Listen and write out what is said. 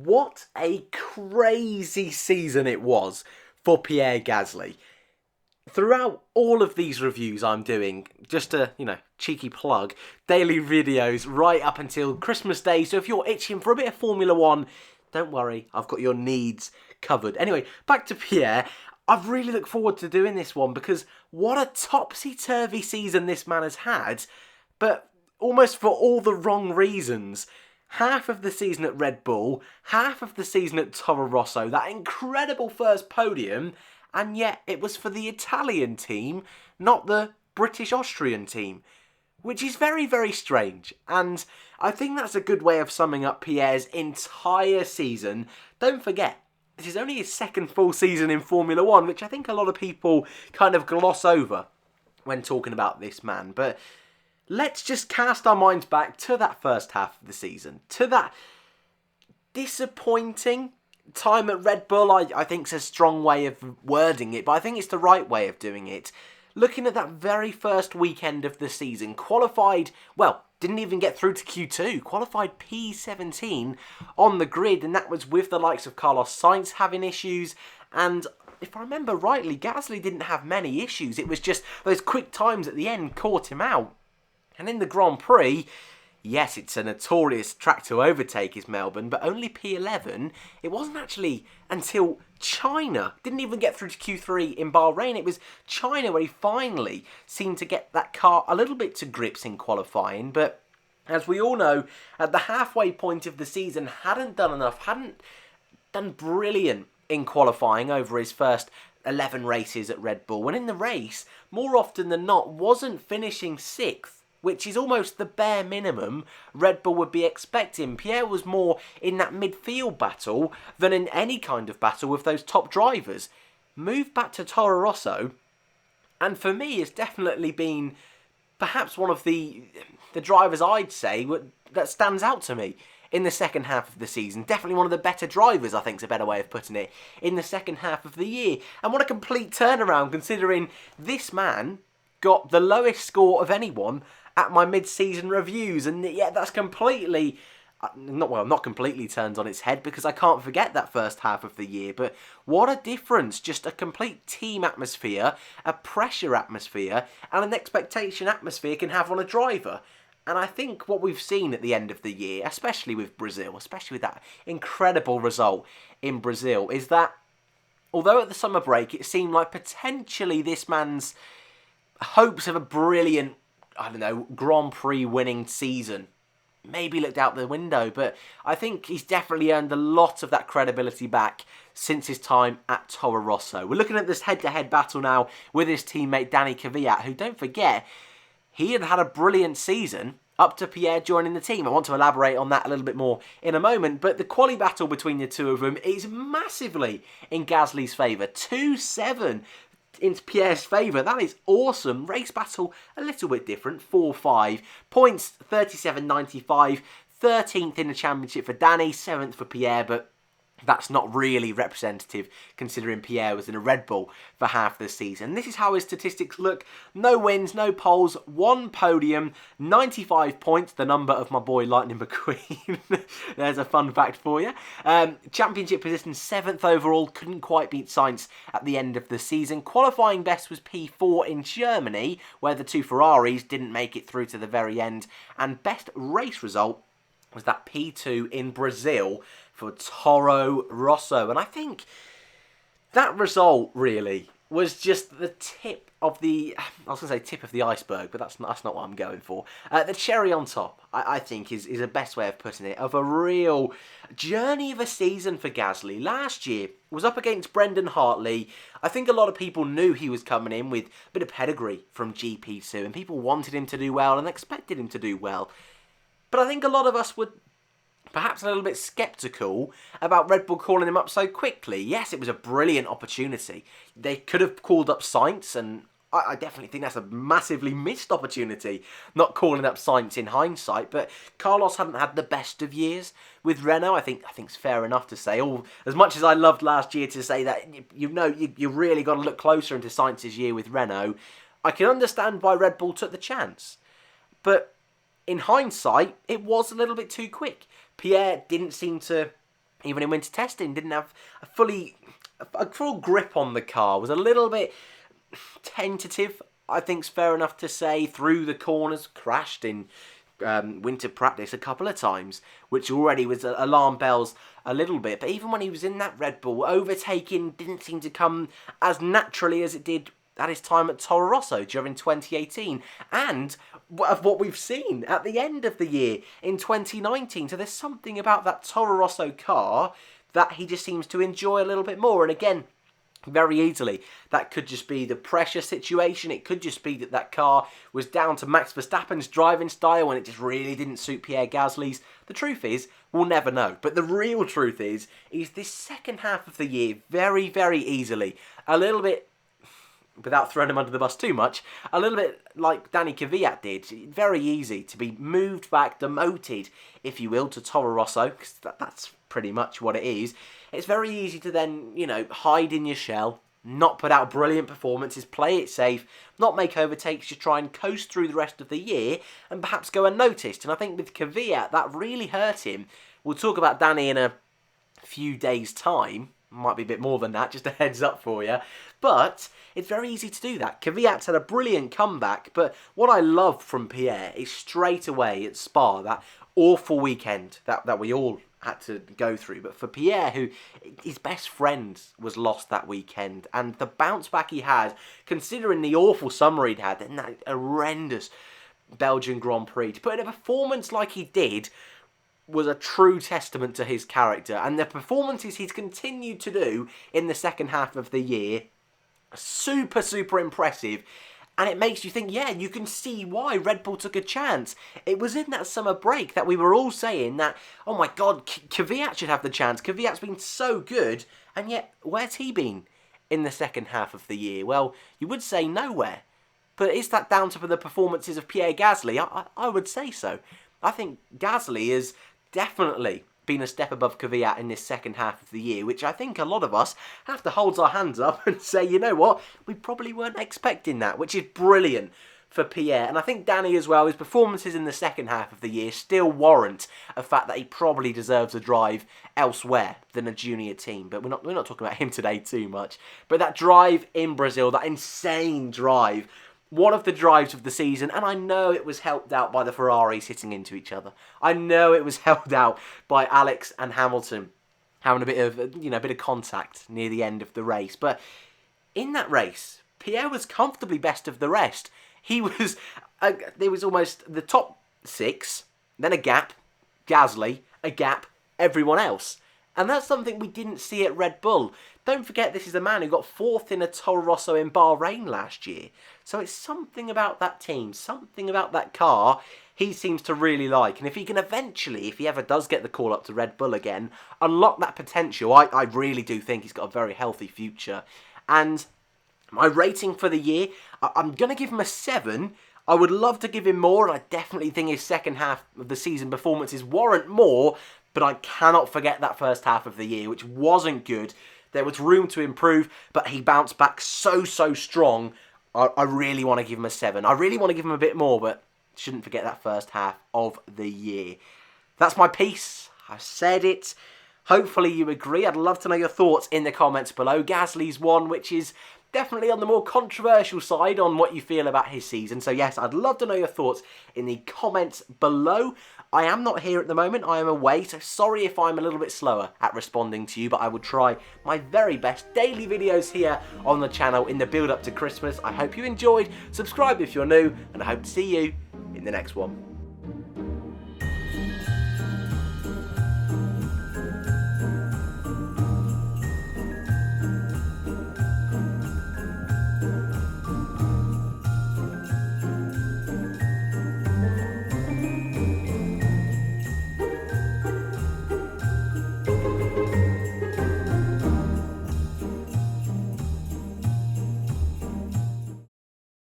What a crazy season it was for Pierre Gasly. Throughout all of these reviews I'm doing, just a, cheeky plug, daily videos right up until Christmas Day. So if you're itching for a bit of Formula One, don't worry, I've got your needs covered. Anyway, back to Pierre. I've really looked forward to doing this one because what a topsy-turvy season this man has had, but almost for all the wrong reasons. Half of the season at Red Bull, half of the season at Toro Rosso, that incredible first podium, and yet it was for the Italian team, not the British-Austrian team, which is very, very strange. And I think that's a good way of summing up Pierre's entire season. Don't forget, this is only his second full season in Formula One, which I think a lot of people kind of gloss over when talking about this man. But let's just cast our minds back to that first half of the season, to that disappointing time at Red Bull. I think it's a strong way of wording it, but I think it's the right way of doing it. Looking at that very first weekend of the season, qualified, didn't even get through to Q2, qualified P17 on the grid, and that was with the likes of Carlos Sainz having issues, and if I remember rightly, Gasly didn't have many issues. It was just those quick times at the end caught him out. And in the Grand Prix, yes, it's a notorious track to overtake is Melbourne, but only P11. It wasn't actually until China, didn't even get through to Q3 in Bahrain. It was China where he finally seemed to get that car a little bit to grips in qualifying. But as we all know, at the halfway point of the season, hadn't done enough, hadn't done brilliant in qualifying over his first 11 races at Red Bull. And in the race, more often than not, wasn't finishing 6th, which is almost the bare minimum Red Bull would be expecting. Pierre was more in that midfield battle than in any kind of battle with those top drivers. Move back to Toro Rosso, and for me, it's definitely been perhaps one of the drivers I'd say that stands out to me in the second half of the season. Definitely one of the better drivers, I think is a better way of putting it, in the second half of the year. And what a complete turnaround, considering this man got the lowest score of anyone at my mid-season reviews, and yet that's completely, not completely turned on its head, because I can't forget that first half of the year, but what a difference just a complete team atmosphere, a pressure atmosphere, and an expectation atmosphere can have on a driver. And I think what we've seen at the end of the year, especially with Brazil, especially with that incredible result in Brazil, is that although at the summer break it seemed like potentially this man's hopes of a brilliant, Grand Prix winning season maybe looked out the window, but I think he's definitely earned a lot of that credibility back since his time at Toro Rosso. We're looking at this head-to-head battle now with his teammate Danny Kvyat, who, don't forget, he had a brilliant season up to Pierre joining the team. I want to elaborate on that a little bit more in a moment, but the quali battle between the two of them is massively in Gasly's favour. 2-7 in Pierre's favour. That is awesome. Race battle a little bit different. 4-5. Points 37.95. 13th in the championship for Danny. 7th for Pierre, but that's not really representative considering Pierre was in a Red Bull for half the season. This is how his statistics look. No wins, no poles, 1 podium, 95 points, the number of my boy Lightning McQueen. There's a fun fact for you. Championship position 7th overall, couldn't quite beat Sainz at the end of the season. Qualifying best was P4 in Germany, where the 2 Ferraris didn't make it through to the very end. And best race result was that P2 in Brazil for Toro Rosso. And I think that result really was just the tip of the, I was going to say tip of the iceberg, but that's not what I'm going for. The cherry on top, I think, is the best way of putting it, of a real journey of a season for Gasly. Last year was up against Brendan Hartley. I think a lot of people knew he was coming in with a bit of pedigree from GP2, and people wanted him to do well and expected him to do well. But I think a lot of us would perhaps a little bit sceptical about Red Bull calling him up so quickly. Yes, it was a brilliant opportunity. They could have called up Sainz, and I definitely think that's a massively missed opportunity, not calling up Sainz in hindsight. But Carlos hadn't had the best of years with Renault. I think it's fair enough to say. As much as I loved last year to say that, you really got to look closer into Sainz's year with Renault, I can understand why Red Bull took the chance. But in hindsight, it was a little bit too quick. Pierre didn't seem to even in winter testing, didn't have a full grip on the car, was a little bit tentative, I think's fair enough to say, through the corners, crashed in winter practice a couple of times, which already was alarm bells a little bit. But even when he was in that Red Bull, overtaking didn't seem to come as naturally as it did at his time at Toro Rosso during 2018, and of what we've seen at the end of the year in 2019. So there's something about that Toro Rosso car that he just seems to enjoy a little bit more. And again, very easily, that could just be the pressure situation. It could just be that that car was down to Max Verstappen's driving style and it just really didn't suit Pierre Gasly's. The truth is, we'll never know. But the real truth is this second half of the year, very, very easily, a little bit, without throwing him under the bus too much, a little bit like Danny Kvyat did. Very easy to be moved back, demoted, if you will, to Toro Rosso, because that's pretty much what it is. It's very easy to then, hide in your shell, not put out brilliant performances, play it safe, not make overtakes, just try and coast through the rest of the year, and perhaps go unnoticed. And I think with Kvyat, that really hurt him. We'll talk about Danny in a few days' time. Might be a bit more than that, just a heads up for you. But it's very easy to do that. Kvyat's had a brilliant comeback, but what I love from Pierre is straight away at Spa, that awful weekend that we all had to go through. But for Pierre, who his best friend was lost that weekend, and the bounce back he had, considering the awful summer he'd had in that horrendous Belgian Grand Prix, to put in a performance like he did was a true testament to his character. And the performances he's continued to do in the second half of the year, super, super impressive. And it makes you think, yeah, you can see why Red Bull took a chance. It was in that summer break that we were all saying that, oh my God, Kvyat should have the chance. Kvyat's been so good, and yet, where's he been in the second half of the year? Well, you would say nowhere. But is that down to the performances of Pierre Gasly? I would say so. I think Gasly is definitely been a step above Kvyat in this second half of the year, which I think a lot of us have to hold our hands up and say, you know what, we probably weren't expecting that, which is brilliant for Pierre. And I think Danny as well, his performances in the second half of the year still warrant a fact that he probably deserves a drive elsewhere than a junior team. But we're not talking about him today too much. But that drive in Brazil, that insane drive, one of the drives of the season, and I know it was helped out by the Ferraris hitting into each other. I know it was helped out by Alex and Hamilton having a bit of contact near the end of the race. But in that race, Pierre was comfortably best of the rest. He was, there was almost the top six, then a gap, Gasly, a gap, everyone else. And that's something we didn't see at Red Bull. Don't forget, this is a man who got fourth in a Toro Rosso in Bahrain last year. So it's something about that team, something about that car he seems to really like. And if he can eventually, if he ever does get the call up to Red Bull again, unlock that potential, I really do think he's got a very healthy future. And my rating for the year, I'm going to give him a 7. I would love to give him more, and I definitely think his second half of the season performances warrant more, but I cannot forget that first half of the year, which wasn't good. There was room to improve, but he bounced back so strong. I really want to give him a 7. I really want to give him a bit more, but shouldn't forget that first half of the year. That's my piece. I've said it. Hopefully you agree. I'd love to know your thoughts in the comments below. Gasly's one, which is definitely on the more controversial side on what you feel about his season. So yes, I'd love to know your thoughts in the comments below. I am not here at the moment, I am away, so sorry if I'm a little bit slower at responding to you, but I will try my very best. Daily videos here on the channel in the build up to Christmas. I hope you enjoyed, subscribe if you're new, and I hope to see you in the next one.